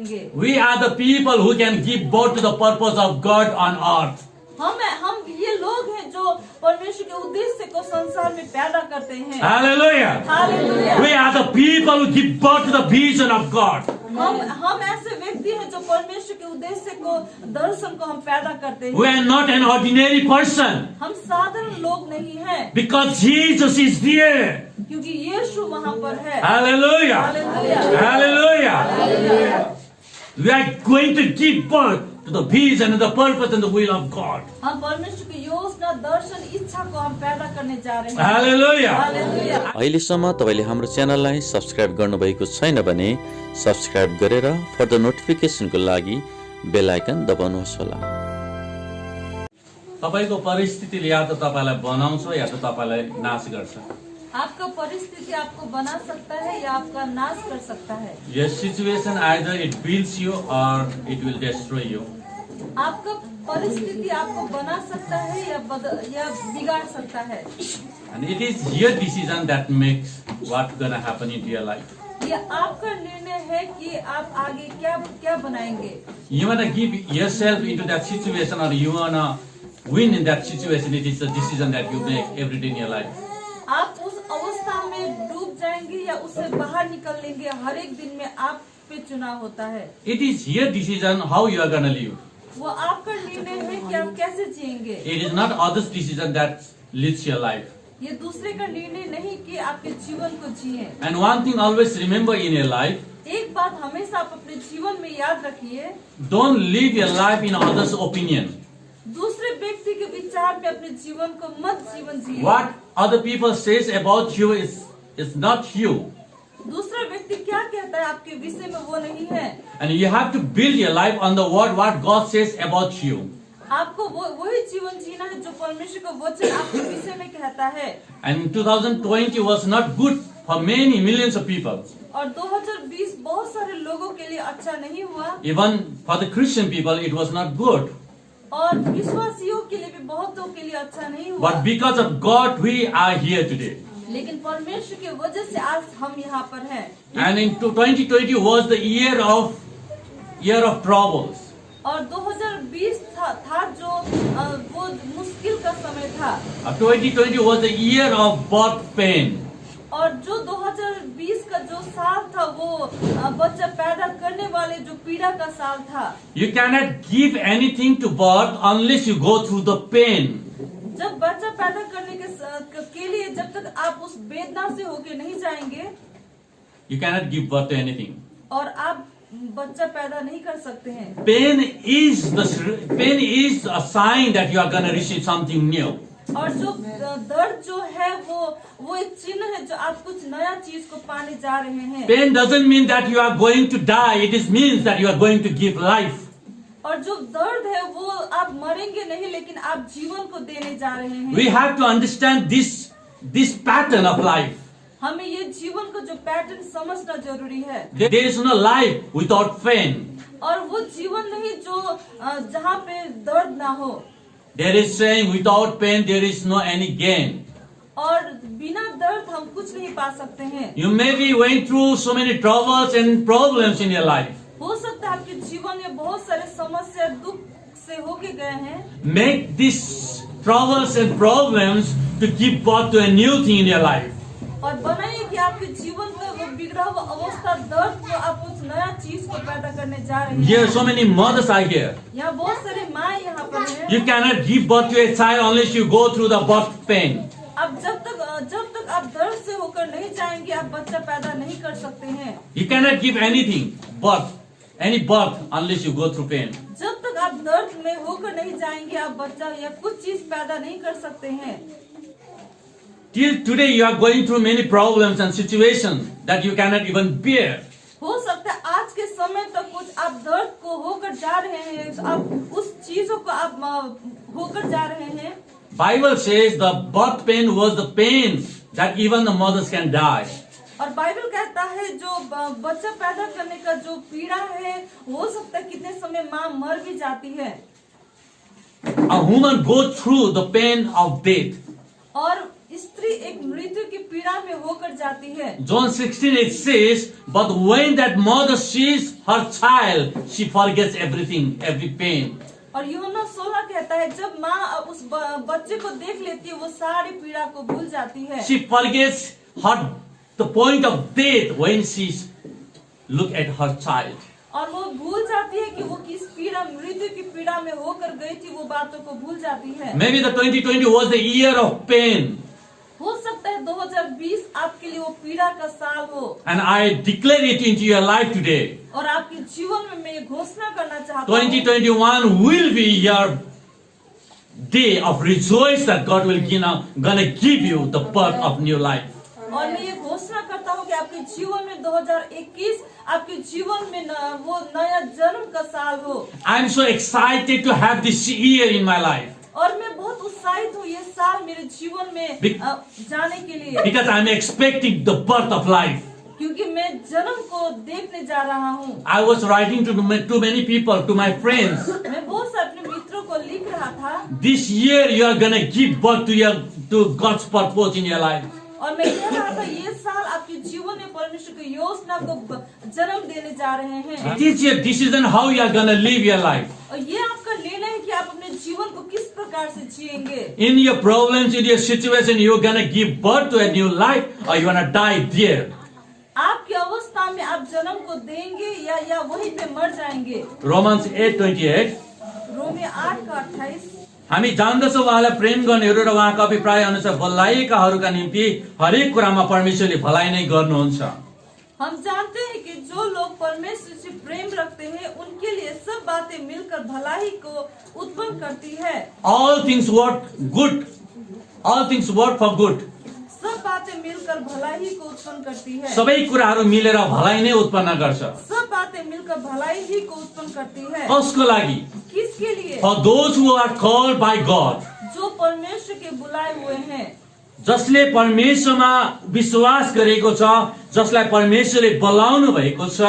रहेंगे। We are the people who can give birth to the purpose of God on earth. हम ये लोग हैं जो परमेश्वर के उद्देश्य को संसार में पैदा करते हैं। Hallelujah. Hallelujah. We are the people who give birth to the vision of God. हम ऐसे व्यक्ति हैं जो परमेश्वर के उद्देश्य को दर्शन को हम पैदा करते हैं। We are not an ordinary person. हम साधारण लोग नहीं हैं। Because Jesus is there. क्योंकि यीशु वहाँ पर है। Hallelujah. Hallelujah. Hallelujah. We are going to give birth to the vision and the purpose and the will of God. हम परमेश्वर की योजना, दर्शन, इच्छा को हम पैदा करने जा रहे हैं। Hallelujah. हालेलुया। अहिलेसम्म तपाईँले हाम्रो च्यानललाई सब्स्क्राइब गर्नुभएको छैन भने सब्स्क्राइब गरेर फर्दर नोटिफिकेसनको लागि बेल आइकन दबाउनुहोस् होला। तपाईको परिस्थितिले या त तपाईलाई बनाउँछ या त तपाईलाई नाश गर्छ। आपका परिस्थिति आपको बना सकता है या आपका नाश कर सकता है। Your situation either it builds you or it will destroy you. आपका परिस्थिति आपको बना सकता है या बिगाड़ सकता है। And it is your decision that makes what's gonna happen into your life. ये आपका निर्णय है कि आप आगे क्या बनाएंगे। You wanna give yourself into that situation or you wanna win in that situation. It is a decision that you make every day in your life. आप उस अवस्था में डूब जाएंगे या उससे बाहर निकल लेंगे, हर एक दिन में आप पे चुनाव होता है। It is your decision how you are gonna live. वो आपका निर्णय है कि आप कैसे जिएंगे। It is not others' decision that leads your life. ये दूसरे का निर्णय नहीं कि आपके जीवन को जिए। And one thing always remember in your life, एक बात हमेशा आप अपने जीवन में याद रखिए, don't live your life in others' opinion. दूसरे व्यक्ति के विचार में अपने जीवन को मत जीवन जिए। What other people says about you is not you. दूसरा व्यक्ति क्या कहता है आपके विषय में वो नहीं है। And you have to build your life on the word what God says about you. आपको वही जीवन जीना है जो परमेश्वर का वचन आपके विषय में कहता है। And 2020 was not good for many millions of people. और 2020 बहुत सारे लोगों के लिए अच्छा नहीं हुआ। Even for the Christian people, it was not good. और विश्वासियों के लिए भी बहुतों के लिए अच्छा नहीं हुआ। But because of God, we are here today. लेकिन परमेश्वर के वजह से आज हम यहाँ पर हैं। And in 2020 was the year of troubles. और 2020 था जो वो मुश्किल का समय था। 2020 was the year of birth pain. और जो 2020 का जो साल था वो बच्चा पैदा करने वाले जो पीड़ा का साल था। You cannot give anything to birth unless you go through the pain. जब बच्चा पैदा करने के लिए जब तक आप उस वेदना से होके नहीं जाएंगे, You cannot give birth to anything. और आप बच्चा पैदा नहीं कर सकते हैं। Pain is a sign that you are gonna receive something new. और जो दर्द जो है वो एक चिन्ह है जो आप कुछ नया चीज को पाने जा रहे हैं। Pain doesn't mean that you are going to die. It means that you are going to give life. और जो दर्द है वो आप मरेंगे नहीं, लेकिन आप जीवन को देने जा रहे हैं। We have to understand this pattern of life. हमें ये जीवन को जो पैटर्न समझना जरूरी है। There is no life without pain. और वो जीवन नहीं जो जहाँ पे दर्द ना हो। There is saying without pain there is no any gain. और बिना दर्द हम कुछ नहीं पा सकते हैं। You may be going through so many troubles and problems in your life. हो सकता है आपके जीवन में बहुत सारे समस्या दुख से होके गए हैं। Make these troubles and problems to give birth to a new thing in your life. और बनाइए कि आपके जीवन का वो बिगड़ा हुआ अवस्था दर्द को आप उस नया चीज को पैदा करने जा रहे हैं। Here so many mothers are here. यहाँ बहुत सारे माँ यहाँ पर हैं। You cannot give birth to a child unless you go through the birth pain. अब जब तक आप दर्द से होकर नहीं जाएंगे, आप बच्चा पैदा नहीं कर सकते हैं। You cannot give any birth unless you go through pain. जब तक आप दर्द में होकर नहीं जाएंगे, आप बच्चा या कुछ चीज पैदा नहीं कर सकते हैं। Till today you are going through many problems and situations that you cannot even bear. हो सकता है आज के समय तक कुछ आप दर्द को होकर जा रहे हैं, आप उस चीजों को आप होकर जा रहे हैं। Bible says the birth pain was the pain that even the mothers can die. और बाइबल कहता है जो बच्चा पैदा करने का जो पीड़ा है, हो सकता है कितने समय माँ मर भी जाती है। A woman goes through the pain of death. और स्त्री एक मृत्यु की पीड़ा में होकर जाती है। John 16 it says, but when that mother sees her child, she forgets everything, every pain. और यूहन्ना 16 कहता है जब माँ उस बच्चे को देख लेती है वो सारी पीड़ा को भूल जाती है। She forgets the point of death when she look at her child. और वो भूल जाती है कि वो किस पीड़ा मृत्यु की पीड़ा में होकर गई थी, वो बातों को भूल जाती है। Maybe the 2020 was the year of pain. हो सकता है 2020 आपके लिए वो पीड़ा का साल हो। And I declare it into your life today. और आपके जीवन में मैं ये घोषणा करना चाहता हूँ 2021 will be your day of rejoice that God will gonna give you the birth of new life. और मैं ये घोषणा करता हूँ कि आपके जीवन में 2021 आपके जीवन में वो नया जन्म का साल हो। I am so excited to have this year in my life. और मैं बहुत उत्साहित हूँ ये साल मेरे जीवन में जाने के लिए, Because I am expecting the birth of life. क्योंकि मैं जन्म को देखने जा रहा हूँ। I was writing to many people, to my friends. मैं बहुत से अपने मित्रों को लिख रहा था This year you are gonna give birth to God's purpose in your life. और मैं कह रहा था ये साल आपके जीवन में परमेश्वर की योजना को जन्म देने जा रहे हैं। It is your decision how you are gonna live your life. और ये आपका निर्णय है कि आप अपने जीवन को किस प्रकार से जिएंगे। In your problems, in your situation, you are gonna give birth to a new life, or you gonna die there. आपकी अवस्था में आप जन्म को देंगे या वहीं पे मर जाएंगे। Romans 8:28. रोमी 8:28। हामी जान्दछौँ उहाँलाई प्रेम गर्नेहरू र उहाँको अभिप्राय अनुसार भलाइकाहरूका निम्ति हरेक कुरामा परमेश्वरले भलाइ नै गर्नुहुन्छ। हम जानते हैं कि जो लोग परमेश्वर से प्रेम रखते हैं उनके लिए सब बातें मिलकर भलाई को उत्पन्न करती है। All things work good. All things work for good. सब बातें मिलकर भलाई को उत्पन्न करती है। सबै कुराहरू मिलेर भलाइ नै उत्पन्न गर्छ। सब बातें मिलकर भलाई ही को उत्पन्न करती है। कसको लागि? किसके लिए? For those who are called by God. जो परमेश्वर के बुलाए हुए हैं। जसले परमेश्वरमा विश्वास गरेको छ, जसलाई परमेश्वरले बोलाउनु भएको छ,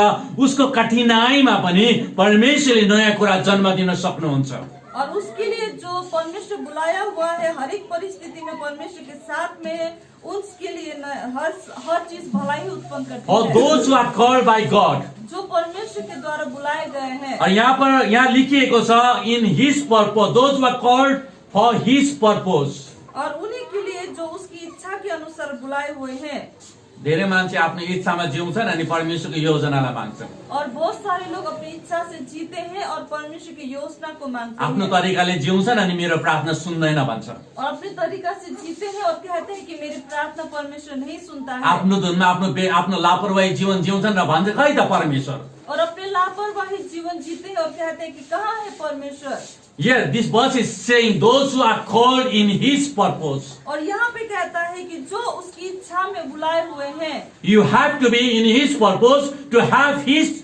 उसको कठिनाइमा पनि परमेश्वरले नयाँ कुरा जन्म दिन सक्नुहुन्छ। और उसके लिए जो परमेश्वर बुलाया हुआ है हर एक परिस्थिति में परमेश्वर के साथ में उसके लिए हर चीज भलाई उत्पन्न करती For है। those who are called by God. जो परमेश्वर के द्वारा बुलाए गए हैं। और यहाँ लिखिएको छ in His purpose. Those who are called for His purpose. और उन्हीं के लिए जो उसकी इच्छा के अनुसार बुलाए हुए हैं। धेरै मान्छे आफ्नो इच्छामा जिउँछन् अनि परमेश्वरको योजनालाई माग्छन्। और बहुत सारे लोग अपनी इच्छा से जीते हैं और परमेश्वर की योजना को मांगते आफ्नो हैं। तरिकाले जिउँछन् अनि मेरो प्रार्थना सुन्दैन भन्छ। और अपने तरीका से जीते हैं और कहते हैं कि मेरी प्रार्थना परमेश्वर नहीं सुनता है। आफ्नो धुनमा आफ्नो लापरवाही जीवन जिउँछन् र भन्छ खै त परमेश्वर। और अपने लापरवाही जीवन जीते हैं और कहते हैं कि कहाँ है परमेश्वर। Here this verse is saying those who are called in His purpose. और यहाँ पे कहता है कि जो उसकी इच्छा में बुलाए हुए हैं। You have to be in His purpose to have His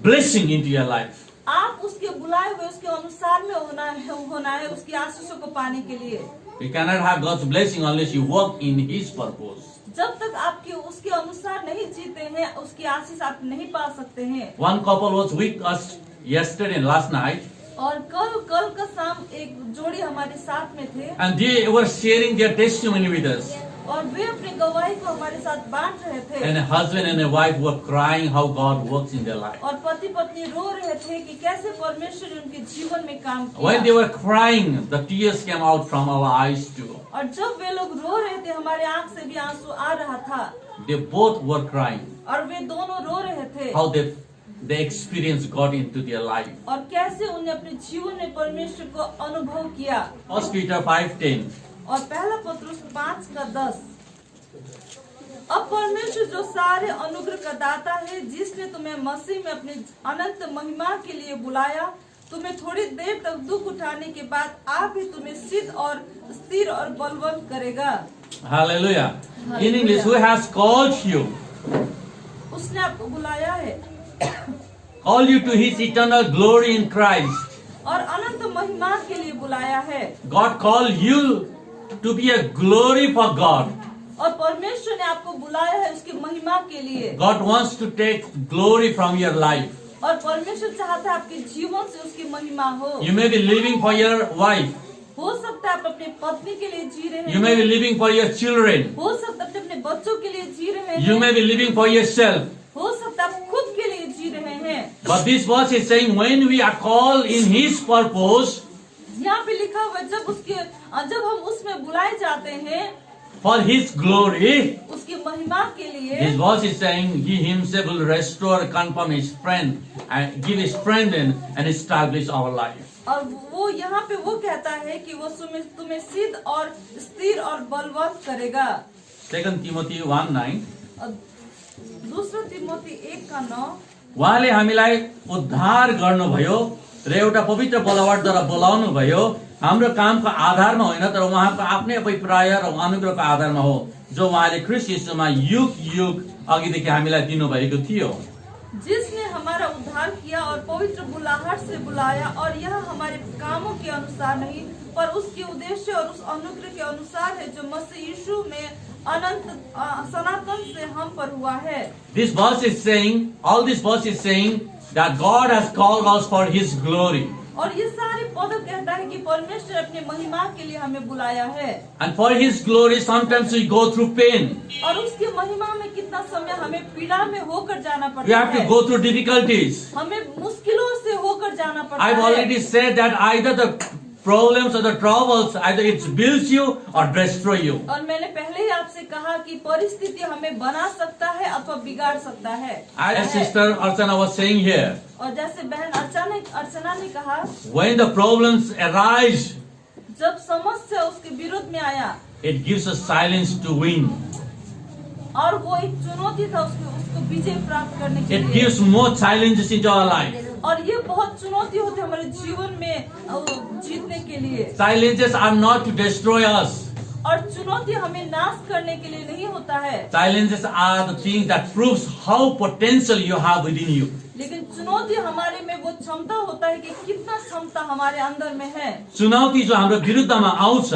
blessing into your life. आप उसके बुलाए हुए उसके अनुसार में होना है उसकी आशीषों को पाने के लिए। You cannot have God's blessing unless you walk in His purpose. जब तक आपके उसके अनुसार नहीं जीते हैं उसकी आशीष आप नहीं पा सकते हैं। One couple was with us yesterday and last night. और कल का शाम एक जोड़ी हमारे साथ में थे। And they were sharing their testimony with us. और वे अपनी गवाही को हमारे साथ बांट रहे थे। And a husband and a wife were crying how God works in their life. और पति पत्नी रो रहे थे कि कैसे परमेश्वर ने उनके जीवन में काम किया। When they were crying, the tears came out from our eyes too. और जब वे लोग रो रहे थे हमारे आँख से भी आंसू आ रहा था। They both were crying. और वे दोनों रो रहे थे। How they experienced God into their life. और कैसे उन्हें अपने जीवन में परमेश्वर को अनुभव किया। 1 Peter 5:10. और पहला पत्रुस 5:10। अब परमेश्वर जो सारे अनुग्रह का दाता है जिसने तुम्हें मसीह में अपने अनंत महिमा के लिए बुलाया, तुम्हें थोड़ी देर तक दुख उठाने के बाद आप ही तुम्हें सिद्ध और स्थिर और बलवंत करेगा। Hallelujah. In English, who has called you? उसने आपको बुलाया है। Called you to His eternal glory in Christ. और अनंत महिमा के लिए बुलाया है। God called you to be a glory for God. और परमेश्वर ने आपको बुलाया है उसकी महिमा के लिए। God wants to take glory from your life. और परमेश्वर चाहता है आपके जीवन से उसकी महिमा हो। You may be living for your wife. हो सकता है आप अपनी पत्नी के लिए जी रहे You may be हैं, living for your children. हो सकता है अपने अपने बच्चों के लिए जी रहे You हैं, may be living for yourself. हो सकता है आप खुद के लिए जी रहे हैं। But this verse is saying when we are called in His purpose यहाँ पे लिखा हुआ है, जब हम उसमें बुलाए जाते हैं for His glory, उसकी महिमा के लिए, this verse is saying He Himself will restore, confirm His strength, and give His strength and establish our life. और वो यहाँ पे वो कहता है कि वो तुम्हें सिद्ध और स्थिर और बलवंत करेगा। 2 Timothy 1:9 और दूसरा तिमोथी 1:9 उहाँले हामीलाई उद्धार गर्नुभयो र एउटा पवित्र बोलावटद्वारा बोलाउनु भयो, हाम्रो कामको आधारमा होइन तर उहाँको आफ्नै अभिप्राय र अनुग्रहको आधारमा हो, जो उहाँले ख्रीष्ट यीशुमा युग युग अघिदेखि हामीलाई दिनुभएको थियो। जिसने हमारा उद्धार किया और पवित्र बुलाहट से बुलाया, और यह हमारे कामों के अनुसार नहीं पर उसके उद्देश्य और उस अनुग्रह के अनुसार है जो मसीह यीशु में अनंत सनातन से हम पर हुआ है। This verse is saying, all this verse is saying that God has called us for His glory. और ये सारे पद कहता है कि परमेश्वर अपने महिमा के लिए हमें बुलाया है। And for His glory sometimes we go through pain. और उसकी महिमा में कितना समय हमें पीड़ा में होकर जाना We पड़ता have to है, go through difficulties. हमें मुश्किलों से होकर जाना पड़ता I've है। already said that either the problems or the troubles, either it builds you or destroy you. और मैंने पहले ही आपसे कहा कि परिस्थिति हमें बना सकता है अथवा बिगाड़ सकता है। As Sister Archana was saying here, और जैसे बहन अर्चना ने कहा, when the problems arise, जब समस्या उसके विरोध में आया it gives us silence to win. और वो एक चुनौती था उसको विजय प्राप्त करने के It लिए, gives more challenges into our life. और ये बहुत चुनौती होती है हमारे जीवन में जीतने के लिए। Challenges are not to destroy us. और चुनौती हमें नाश करने के लिए नहीं होता है, Challenges are the things that proves how potential you have within you. लेकिन चुनौती हमारे में वो क्षमता होता है कि कितना क्षमता हमारे अंदर में है। चुनौती जो हाम्रो विरुद्धमा आउँछ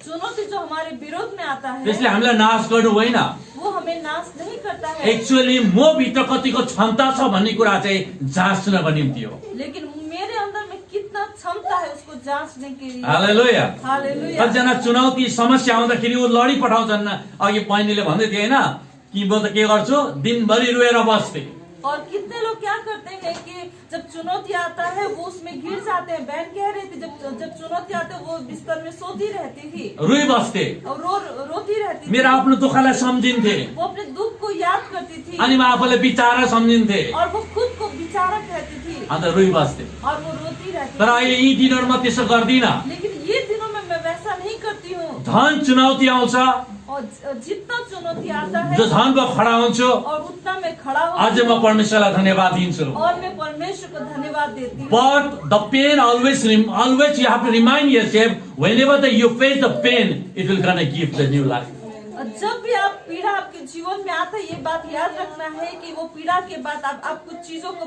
चुनौती जो हमारे विरोध में आता है त्यसले हामीलाई नाश गर्नु होइन, वो हमें नाश नहीं करता है, एक्चुअली म भित्र कतिको क्षमता छ भन्ने कुरा चाहिँ जाँच्नको निम्ति हो। लेकिन मेरे अंदर में कितना क्षमता है उसको जांचने के लिए। हालेलुया। हालेलुया। कतिजना चुनौती समस्या आउँदाखेरि ऊ लडी पठाउँछन्। अघि बहिनीले भन्दै थिए होइन कि म त के गर्छु, दिनभरि रोएर बस्थे। और कितने लोग क्या करते हैं कि जब चुनौती आता है वो उसमें घिर जाते हैं। बहन कह रही थी जब चुनौती आते वो बिस्तर में सोती रहती थी रोई बस्थे, और रोती रहती थी। मेरो आफ्नो दुःखलाई सम्झिन्थे वो अपने दुख को याद करती थी अनि म आफूलाई बिचारा सम्झिन्थे और वो खुद को बिचारा कहती थी अन्त रोई बस्थे। और वो रोती रहती तर थी। अहिले यी दिनहरूमा त्यसो गर्दिन। लेकिन ये दिनों में मैं वैसा नहीं करती हूँ। झन् चुनौती आउँछ, और जितना चुनौती आता है जो झन् म खडा हुन्छु, और उतना मैं खड़ा अझ म परमेश्वरलाई धन्यवाद दिन्छु। और मैं परमेश्वर को धन्यवाद देती हूँ। But the pain always you have to remind yourself, whenever you face the pain, it will gonna give the new life. जब भी आप पीड़ा आपके जीवन में आता है ये बात याद रखना है कि वो पीड़ा के बाद आप कुछ चीजों को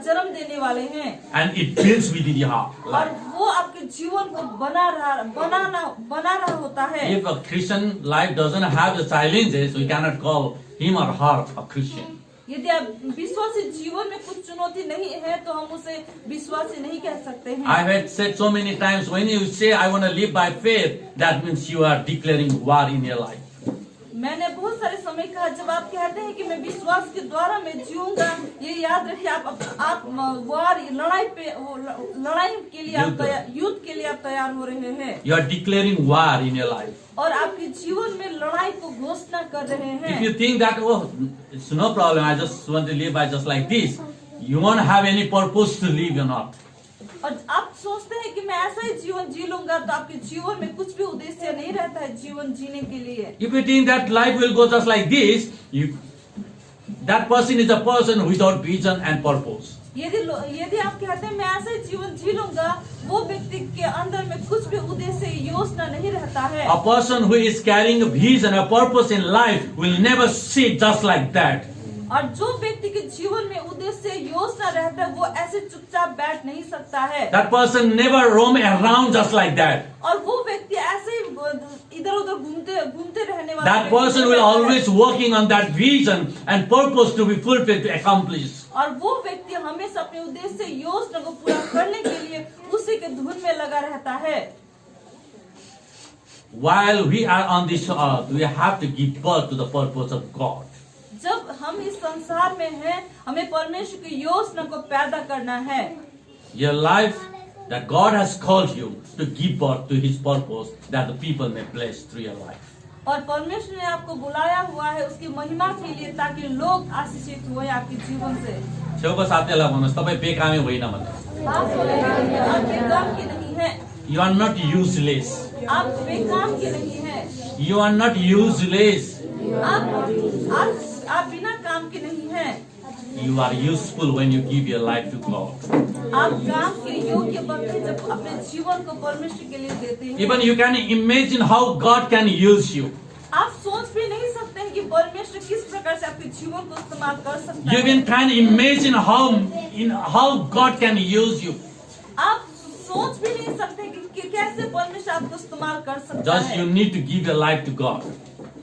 जन्म देने वाले हैं And it builds within your heart. और वो आपके जीवन को बना रहा होता है। If a Christian life doesn't have the challenges, we cannot call him or her a Christian. यदि आप विश्वासी जीवन में कुछ चुनौती नहीं है तो हम उसे विश्वासी नहीं कह सकते हैं। I have said so many times, when you say I want to live by faith, that means you are declaring war in your life. मैंने बहुत सारे समय कहा जब आप कहते हैं कि मैं विश्वास के द्वारा मैं जीऊंगा, ये याद रखिए आप वार लड़ाई के लिए युद्ध के लिए आप तैयार हो रहे हैं। You are declaring war in your life. और आपके जीवन में लड़ाई को घोषणा कर रहे हैं। If you think that, oh, it's no problem, I just want to live by just like this, you won't have any purpose to live or not. और आप सोचते हैं कि मैं ऐसा ही जीवन जी लूंगा तो आपके जीवन में कुछ भी उद्देश्य नहीं रहता है जीवन जीने के लिए। If you think that life will go just like this, that person is a person without vision and purpose. यदि आप कहते हैं मैं ऐसा ही जीवन जी लूंगा, वो व्यक्ति के अंदर में कुछ भी उद्देश्य योजना नहीं रहता है। A person who is carrying a vision, a purpose in life will never sit just like that. और जो व्यक्ति के जीवन में उद्देश्य योजना रहता है वो ऐसे चुपचाप बैठ नहीं सकता है। That person never roam around just like that. और वो व्यक्ति ऐसे इधर उधर घूमते रहने वाला। That person will always working on that vision and purpose to be fulfilled, to accomplish. और वो व्यक्ति हमेशा अपने उद्देश्य योजना को पूरा करने के लिए उसी के धुन में लगा रहता है। while we are on this earth, we have to give birth to the purpose of God. जब हम इस संसार में हैं, हमें परमेश्वर की योजना को पैदा करना है। Your life that God has called you to give birth to His purpose, that the people may bless through your life. और परमेश्वर ने आपको बुलाया हुआ है उसकी महिमा के लिए, ताकि लोग आशीषित हुए आपके जीवन से। छेउको साथीलाई भन्नुहोस् तपाईँ बेकामी होइन भन्नुहोस्। आप बोलेंगे, आप बेकाम के नहीं हैं। You are not useless. आप बेकाम के नहीं हैं। You are not useless. आप बिना काम के नहीं हैं। You are useful when you give your life to God. आप काम के योग्य बनते हैं जब अपने जीवन को परमेश्वर के लिए देते हैं। Even you can imagine how God can use you. आप सोच भी नहीं सकते हैं कि परमेश्वर किस प्रकार से आपके जीवन को इस्तेमाल कर सकता You है। even can imagine how God can use you. आप सोच भी नहीं सकते कि कैसे परमेश्वर आपको इस्तेमाल कर सकता Just है। you need to give your life to God.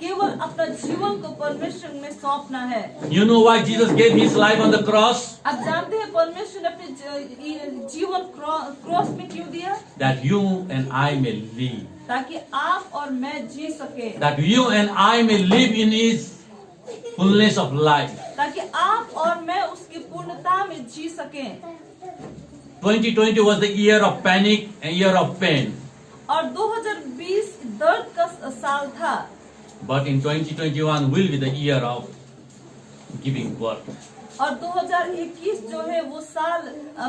केवल अपना जीवन को परमेश्वर में सौंपना है। You know why Jesus gave His life on the cross? आप जानते हैं परमेश्वर ने अपने जीवन क्रॉस में क्यों दिया? That you and I may live. ताकि आप और मैं जी सके, That you and I may live in His fullness of life. ताकि आप और मैं उसकी पूर्णता में जी सके। 2020 was the year of panic and year of pain. और 2020 दर्द का साल था, But in 2021 will be the year of giving birth. और 2021 जो है वो साल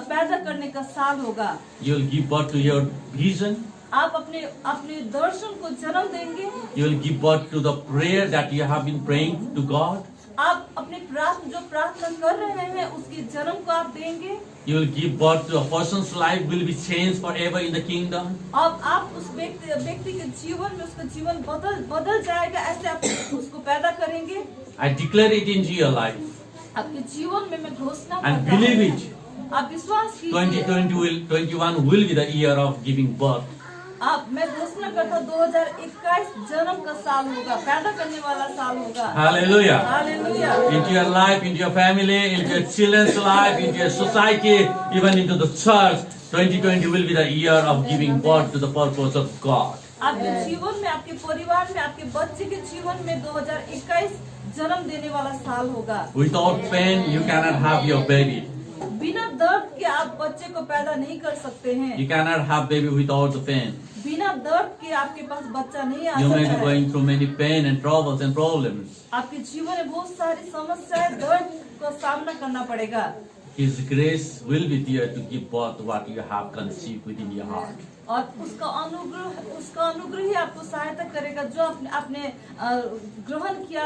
पैदा करने का साल होगा। You will give birth to your vision. आप अपने दर्शन को जन्म देंगे। You will give birth to the prayer that you have been praying to God. आप अपने प्रार्थना कर रहे हैं उसके जन्म को आप देंगे। You will give birth to a person's life will be changed forever in the kingdom. अब आप उस व्यक्ति के जीवन में उसका जीवन बदल जाएगा, ऐसे आप उसको पैदा करेंगे। I declare it into your life आपके जीवन में मैं घोषणा and करता believe हूँ। it. आप विश्वास कीजिए। 2021 will be the year of giving birth. मैं घोषणा करता हूँ 2021 जन्म का साल होगा, पैदा करने वाला साल होगा। Hallelujah. Hallelujah. Into your life, into your family, into your children's life, into your society, even into the church, 2020 will be the year of giving birth to the purpose of God. आपके जीवन में, आपके परिवार में, आपके बच्चे के जीवन में 2021 जन्म देने वाला साल होगा। Without pain, you cannot have your baby. बिना दर्द के आप बच्चे को पैदा नहीं कर सकते हैं। You cannot have baby without the pain. बिना दर्द के आपके पास बच्चा नहीं आ You may सकता be है। going through many pain and troubles and problems. आपके जीवन में बहुत सारी समस्याएं, दर्द का सामना करना पड़ेगा। His grace will be there to give birth to what you have conceived within your heart. और उसका अनुग्रह ही आपको सहायता करेगा, जो आपने ग्रहण किया,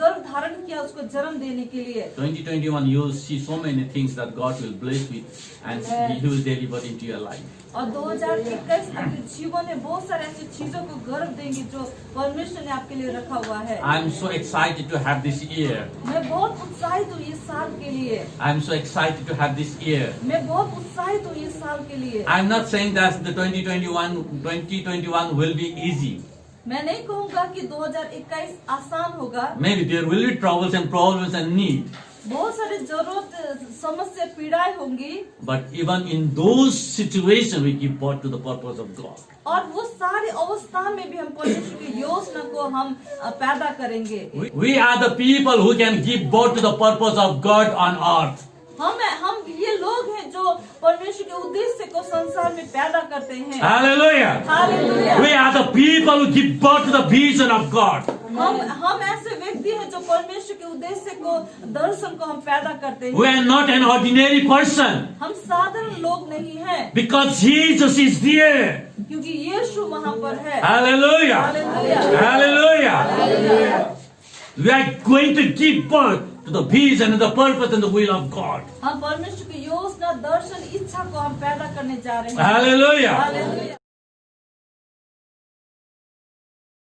गर्भ धारण किया उसको जन्म देने के लिए। 2021 you will see so many things that God will bless with and He will deliver into your life. और 2021 आपके जीवन में बहुत सारे ऐसी चीजों को गर्व देंगे जो परमेश्वर ने आपके लिए रखा हुआ है। I am so excited to have this year. मैं बहुत उत्साहित हूँ इस साल के लिए। I am so excited to have this year. मैं बहुत उत्साहित हूँ इस साल के लिए। I am not saying that the 2021 will be easy. मैं नहीं कहूँगा कि 2021 आसान होगा। Maybe there will be troubles and problems and need. बहुत सारी जरूरत, समस्या, पीड़ाएं होंगी। But even in those situations, we give birth to the purpose of God. और वो सारी अवस्था में भी हम परमेश्वर की योजना को हम पैदा करेंगे। We are the people who can give birth to the purpose of God on earth. हम ये लोग हैं जो परमेश्वर के उद्देश्य को संसार में पैदा करते हैं। Hallelujah. Hallelujah. We are the people who give birth to the vision of God. हम ऐसे व्यक्ति हैं जो परमेश्वर के उद्देश्य को, दर्शन को हम पैदा करते हैं। We are not an ordinary person. हम साधारण लोग नहीं हैं, Because Jesus is there. क्योंकि यीशु वहाँ पर है। Hallelujah. Hallelujah. Hallelujah. We are going to give birth to the vision and the purpose and the will of God. हम परमेश्वर की योजना, दर्शन, इच्छा को हम पैदा करने जा रहे हैं। Hallelujah. हालेलुया।